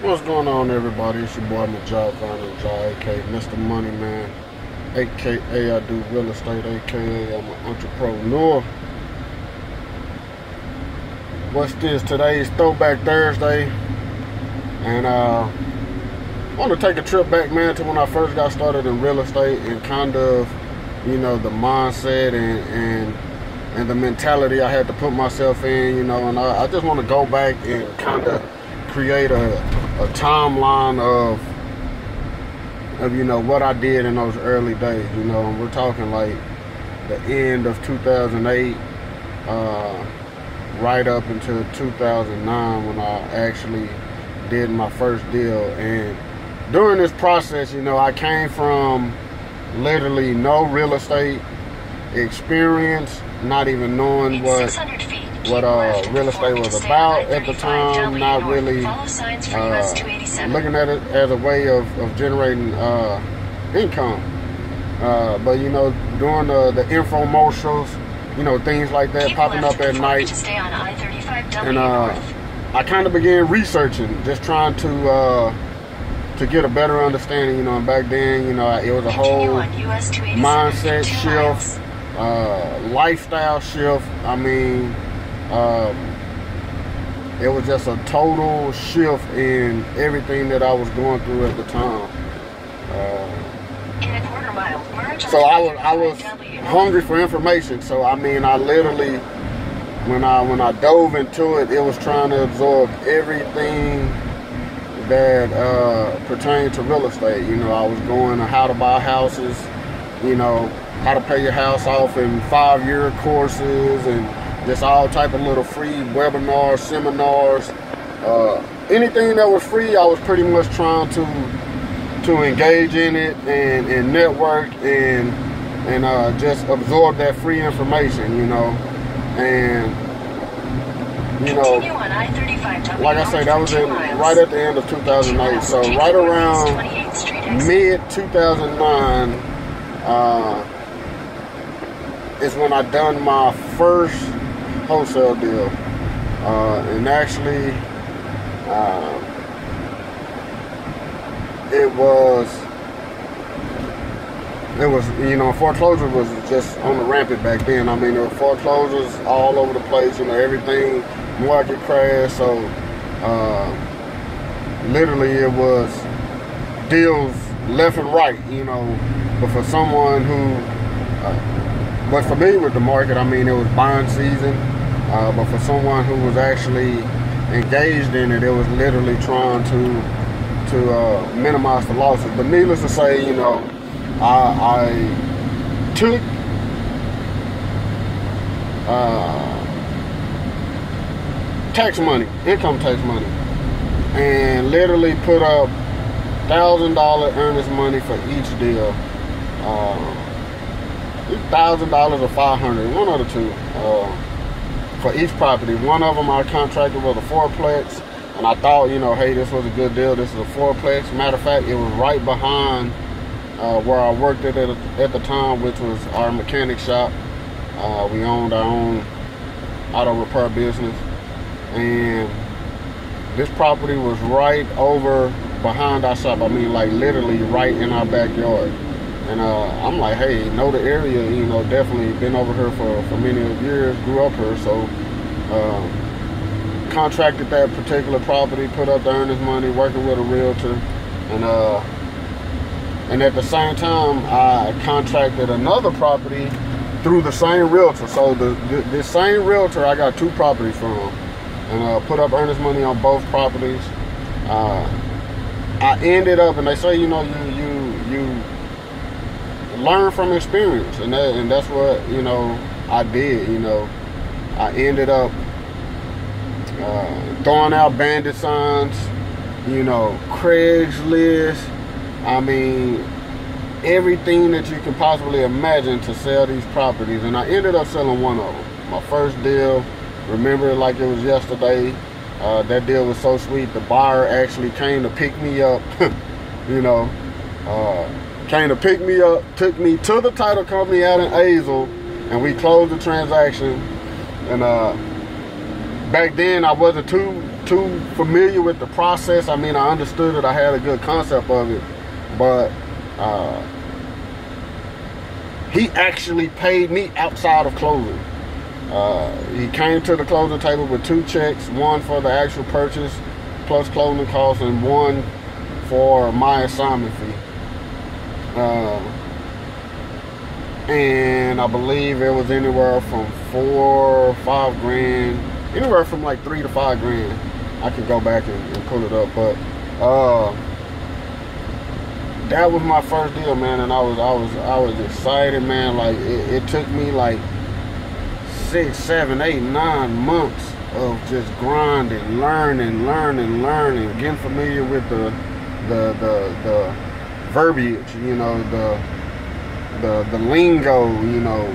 What's going on, everybody? It's your boy Majai aka Mr. Money Man, aka I do real estate, aka I'm an entrepreneur. What's this? Today's Throwback Thursday, and I want to take a trip back, man, to when I first got started in real estate and kind of, you know, the mindset and the mentality I had to put myself in, you know, and I just want to go back and kind of create a timeline of you know what I did in those early days. You know, and we're talking like the end of 2008 right up until 2009 when I actually did my first deal. And during this process, you know, I came from literally no real estate experience, not even knowing what real estate was about at the time, not really looking at it as a way of generating income. But, you know, doing the infomercials, you know, things like that popping up at night. And I kind of began researching, just trying to get a better understanding, you know. And back then, you know, it was a whole mindset shift, lifestyle shift. I mean, it was just a total shift in everything that I was going through at the time. So I was hungry for information. So I mean, I literally, when I dove into it, it was trying to absorb everything that pertained to real estate. You know, I was going to how to buy houses, you know, how to pay your house off in 5-year courses, and just all type of little free webinars, seminars, anything that was free. I was pretty much trying to engage in it and network and just absorb that free information, you know. And you know, like I say, that was right at the end of 2008. So right around mid 2009 is when I done my first wholesale deal, and actually it was you know, foreclosure was just on the rampant back then. I mean, there were foreclosures all over the place, you know, everything, market crash. So literally it was deals left and right, you know. But for someone who was familiar with the market, I mean, it was buying season. But for someone who was actually engaged in it, it was literally trying to minimize the losses. But needless to say, you know, I took income tax money, and literally put up $1,000 earnest money for each deal. $1,000 or $500, one of the two, for each property. One of them I contracted with a fourplex, and I thought, you know, hey, this was a good deal. This is a fourplex. Matter of fact, it was right behind where I worked at the time, which was our mechanic shop. We owned our own auto repair business, and this property was right over behind our shop. I mean, like literally right in our backyard. And I'm like, hey, know the area, you know, definitely been over here for many years, grew up here. So contracted that particular property, put up the earnest money, working with a realtor, and at the same time I contracted another property through the same realtor. So this same realtor, I got 2 properties from, and put up earnest money on both properties. I ended up, and they say, you know, you learn from experience, and that's what, you know, I did. You know, I ended up throwing out bandit signs, you know, Craigslist. I mean, everything that you can possibly imagine to sell these properties, and I ended up selling one of them. My first deal, remember it like it was yesterday. That deal was so sweet. The buyer actually came to pick me up, you know, came to pick me up, took me to the title company out in Azle, and we closed the transaction. And back then I wasn't too familiar with the process. I mean, I understood it, I had a good concept of it, but he actually paid me outside of closing. He came to the closing table with 2 checks, one for the actual purchase plus closing costs, and one for my assignment fee. And I believe it was anywhere from 4 or 5 grand, anywhere from like 3 to 5 grand. I can go back and pull it up, but that was my first deal, man, and I was excited, man. Like it took me like 6, 7, 8, 9 months of just grinding, learning, getting familiar with the verbiage, you know, the lingo, you know,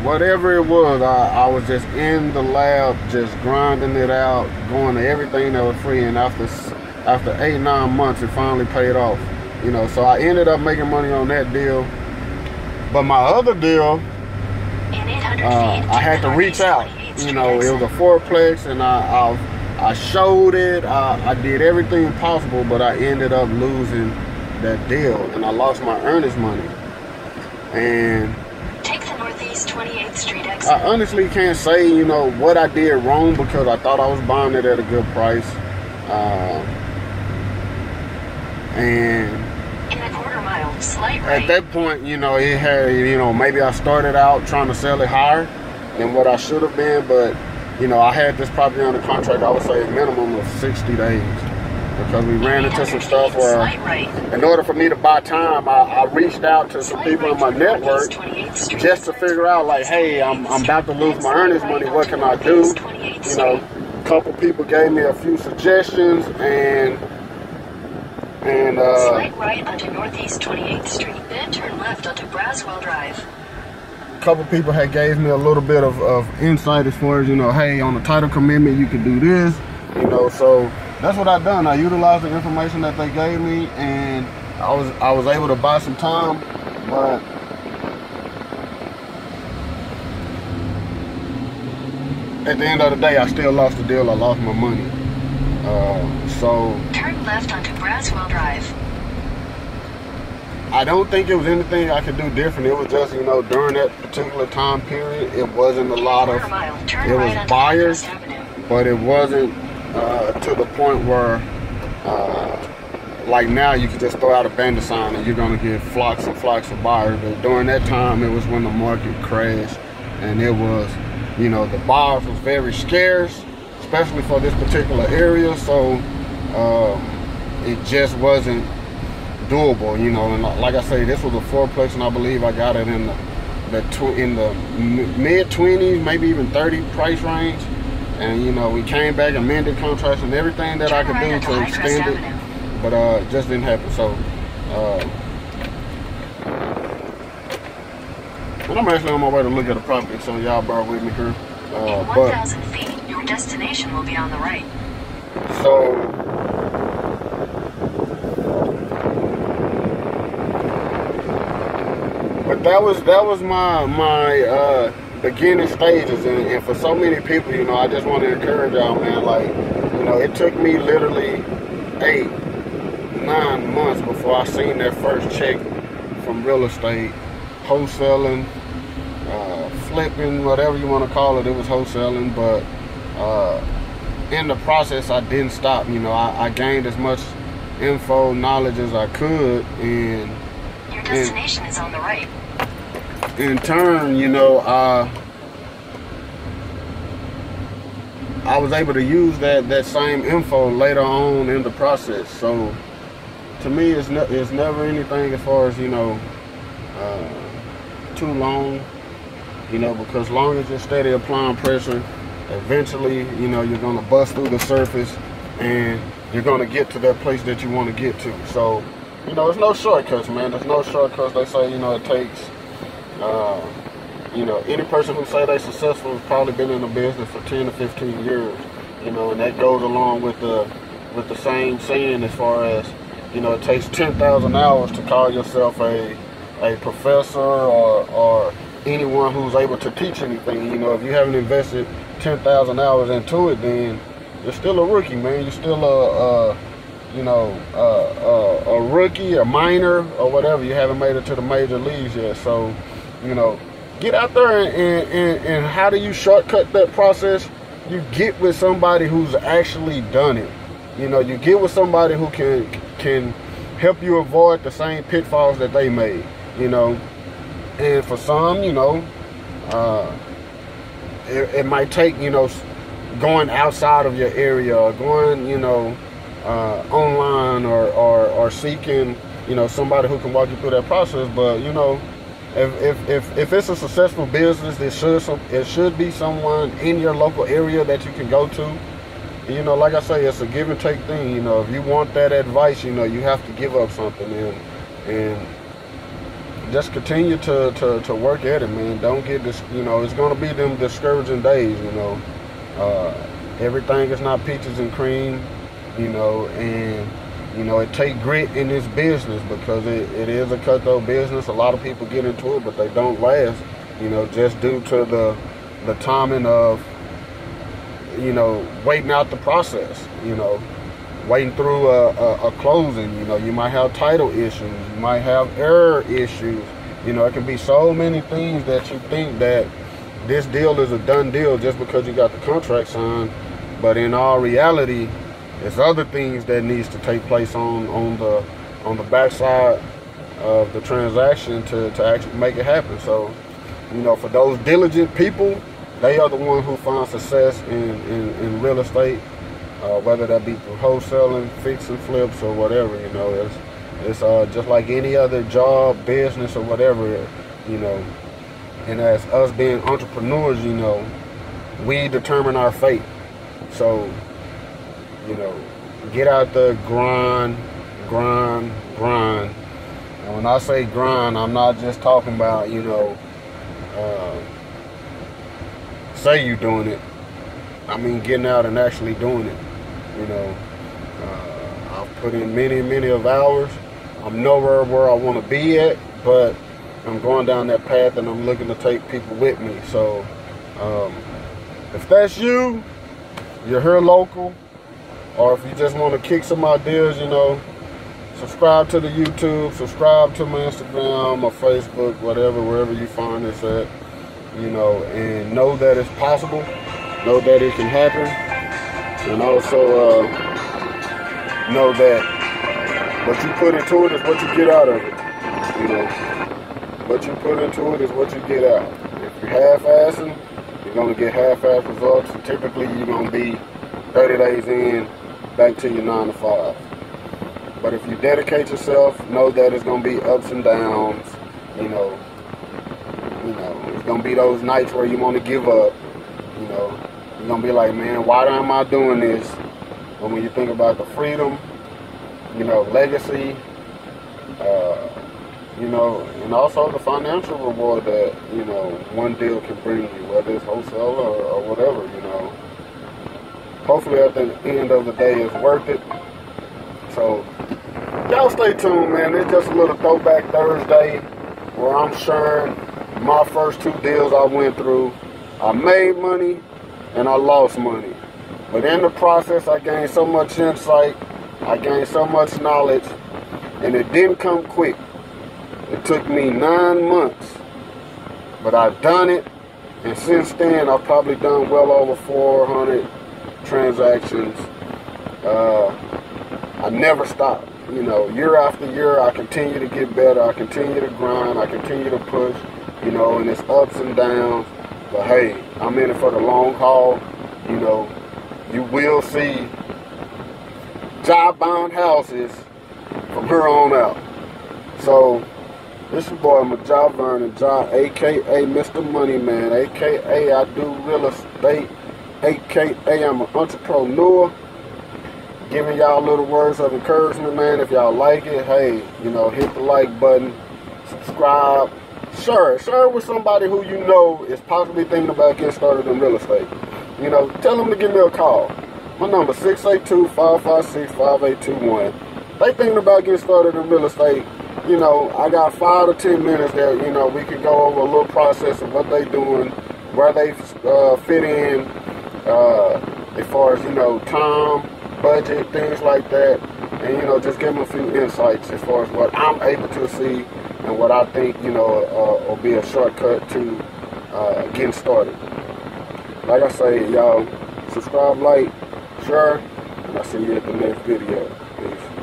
whatever it was. I was just in the lab, just grinding it out, going to everything that was free. And after 8, 9 months, it finally paid off, you know. So I ended up making money on that deal. But my other deal, I had to reach out. You know, it was a fourplex, and I showed it. I did everything possible, but I ended up losing that deal, and I lost my earnest money. And take the Northeast 28th Street exit. I honestly can't say, you know, what I did wrong, because I thought I was buying it at a good price. And in a quarter mile, slight right. At that point, you know, it had, you know, maybe I started out trying to sell it higher than what I should have been, but, you know, I had this property under contract, I would say a minimum of 60 days. Because we ran into some stuff where, in order for me to buy time, I reached out to some people in my network just to figure out, like, hey, I'm about to lose my earnings money. What can I do? You know, a couple people gave me a few suggestions, and slight right onto Northeast 28th Street, then turn left onto Braswell Drive. A couple people had gave me a little bit of insight as far as, you know, hey, on the title commitment you can do this, you know. So that's what I done. I utilized the information that they gave me, and I was able to buy some time. But at the end of the day, I still lost the deal. I lost my money. So turn left onto Braswell Drive. I don't think it was anything I could do different. It was just, you know, during that particular time period, it wasn't a lot of, it was buyers, but it wasn't to the point where, like now, you can just throw out a bandit sign and you're gonna get flocks and flocks of buyers. But during that time, it was when the market crashed, and it was, you know, the buyers was very scarce, especially for this particular area. So it just wasn't doable, you know. And like I say, this was a fourplex, and I believe I got it in the mid-20s, maybe even 30 price range. And, you know, we came back, amended contracts and everything that I could do to extend it, but it just didn't happen. So and I'm actually on my way to look at the property, so y'all bear with me here. In 1,000 feet, your destination will be on the right. So but that was my beginning stages, and for so many people, you know, I just want to encourage y'all, man. Like, you know, it took me literally 8, 9 months before I seen that first check from real estate, wholesaling, flipping, whatever you want to call it. It was wholesaling, but in the process, I didn't stop. You know, I gained as much info, knowledge as I could, and your destination is on the right. In turn, you know, I was able to use that same info later on in the process. So to me, it's never anything as far as, you know, too long, you know, because long as you're steady applying pressure, eventually, you know, you're going to bust through the surface and you're going to get to that place that you want to get to. So, you know, there's no shortcuts, man. There's no shortcuts. They say, you know, it takes, you know, any person who say they're successful has probably been in the business for 10 to 15 years, you know, and that goes along with the same saying as far as, you know, it takes 10,000 hours to call yourself a professor or anyone who's able to teach anything. You know, if you haven't invested 10,000 hours into it, then you're still a rookie, man. You're still a rookie, a minor, or whatever. You haven't made it to the major leagues yet. So, you know, get out there and how do you shortcut that process? You get with somebody who's actually done it. You know, you get with somebody who can help you avoid the same pitfalls that they made. You know, and for some, you know, it might take, you know, going outside of your area, or going, you know, online, or seeking, you know, somebody who can walk you through that process. But, you know, if it's a successful business, it should be someone in your local area that you can go to. You know, like I say, it's a give and take thing. You know, if you want that advice, you know, you have to give up something, and just continue to work at it, man. Don't get this, you know, it's going to be them discouraging days, you know. Everything is not peaches and cream, you know, and, you know, it takes grit in this business, because it is a cutthroat business. A lot of people get into it, but they don't last, you know, just due to the timing of, you know, waiting out the process, you know, waiting through a closing. You know, you might have title issues, you might have error issues. You know, it can be so many things that you think that this deal is a done deal just because you got the contract signed, but in all reality, there's other things that needs to take place on the backside of the transaction to actually make it happen. So, you know, for those diligent people, they are the ones who find success in real estate, whether that be through wholesaling, fix and flips, or whatever. You know, it's just like any other job, business, or whatever, you know. And as us being entrepreneurs, you know, we determine our fate. So, you know, get out there, grind. And when I say grind, I'm not just talking about, you know, say you doing it. I mean getting out and actually doing it. You know, I've put in many of hours. I'm nowhere where I want to be at, but I'm going down that path, and I'm looking to take people with me. So if that's you, you're here local, or if you just want to kick some ideas, you know, subscribe to the YouTube, subscribe to my Instagram or Facebook, whatever, wherever you find this at, you know, and know that it's possible, know that it can happen, and also know that what you put into it is what you get out of it, you know. What you put into it is what you get out. If you're half-assing, you're going to get half-ass results. And typically, you're going to be 30 days in, back to your 9 to 5. But if you dedicate yourself, know that it's going to be ups and downs. You know, it's going to be those nights where you want to give up. You know, you're going to be like, man, why am I doing this? But when you think about the freedom, you know, legacy, you know, and also the financial reward that, you know, one deal can bring you, whether it's wholesale or whatever, you know. Hopefully at the end of the day it's worth it. So, y'all stay tuned, man. It's just a little throwback Thursday where I'm sharing my first 2 deals I went through. I made money and I lost money. But in the process, I gained so much insight, I gained so much knowledge, and it didn't come quick. It took me 9 months, but I've done it, and since then I've probably done well over 400 transactions. I never stop. You know, year after year, I continue to get better. I continue to grind. I continue to push. You know, and it's ups and downs. But hey, I'm in it for the long haul. You know, you will see job-bound houses from here on out. So. This your boy, I'm a job burning job, aka Mr. Money Man, aka I do real estate, aka I'm an entrepreneur. Giving y'all little words of encouragement, man. If y'all like it, hey, you know, hit the like button, subscribe, share it with somebody who you know is possibly thinking about getting started in real estate. You know, tell them to give me a call. My number is 682-556-5821. They thinking about getting started in real estate. You know, I got 5 to 10 minutes there. You know, we can go over a little process of what they doing, where they fit in, as far as, you know, time, budget, things like that, and, you know, just give them a few insights as far as what I'm able to see and what I think, you know, will be a shortcut to getting started. Like I say, y'all, subscribe, like, share, and I'll see you at the next video. Peace.